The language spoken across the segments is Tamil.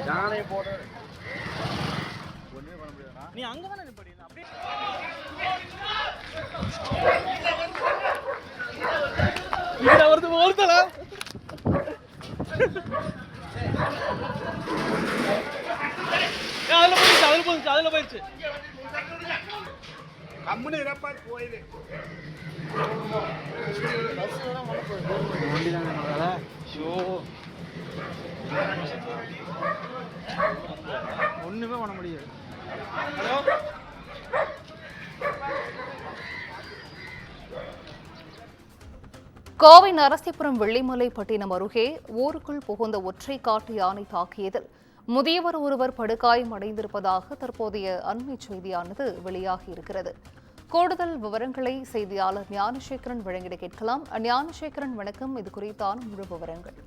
யானை போட ஒண்ணுமே பண்ண முடியாதுண்ணா. நீ அங்கதானே நிப்படி அப்படியே ஒருத்தல அதுல போயிடுச்சு கம்முன்னு இறப்பா போயிடு. ஒண்ணுமே பண்ண முடியாது. ஹலோ கோவை நரசிபுரம் வெள்ளிமலைப்பட்டினம் அருகே ஊருக்குள் புகுந்த ஒற்றை காட்டு யானை தாக்கியதில் முதியவர் ஒருவர் படுகாயம் அடைந்திருப்பதாக தற்போதைய அண்மை செய்தியானது வெளியாகியிருக்கிறது. கூடுதல் விவரங்களை செய்தியாளர் ஞானசேகரன் வழங்கிட கேட்கலாம். ஞானசேகரன் வணக்கம், இது குறித்தான முழு விவரங்கள்.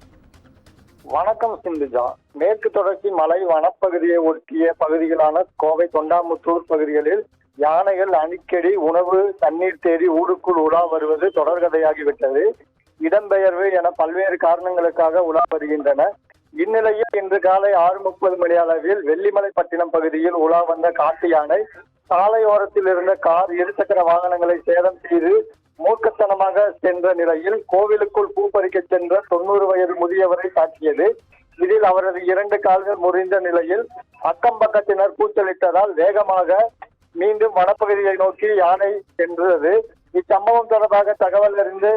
வணக்கம் சிந்துஜா. மேற்கு தொடர்ச்சி மலை வனப்பகுதியை ஒட்டிய பகுதிகளான கோவை தொண்டாமுத்தூர் பகுதிகளில் யானைகள் அடிக்கடி உணவு தண்ணீர் தேடி ஊருக்குள் உலா வருவது தொடர்கதையாகிவிட்டது. இடம்பெயர்வு என பல்வேறு காரணங்களுக்காக உலா வருகின்றன. இந்நிலையில் இன்று காலை 6:30 மணி அளவில் வெள்ளிமலைப்பட்டினம் பகுதியில் உலா வந்த காட்டு யானை சாலையோரத்தில் இருந்த கார், இருசக்கர வாகனங்களை சேதம் செய்து மூர்க்கத்தனமாக சென்ற நிலையில் கோவிலுக்குள் பூ பறிக்க சென்ற 90 வயது முதியவரை தாக்கியது. இதில் அவரது 2 கால்கள் முறிந்த நிலையில் அக்கம் பக்கத்தினர் கூச்சலிட்டதால் வேகமாக மீண்டும் வனப்பகுதியை நோக்கி யானை சென்றது. இச்சம்பவம் தொடர்பாக தகவல் அறிந்து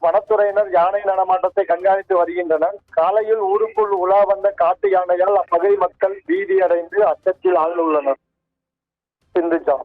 வனத்துறையினர் யானை நடமாட்டத்தை கண்காணித்து வருகின்றனர். காலையில் ஊருக்குள் உலா வந்த காட்டு யானையால் அப்பகுதி மக்கள் பீதி அடைந்து அச்சத்தில் ஆழ்ந்துள்ளனர். சிந்துஜா.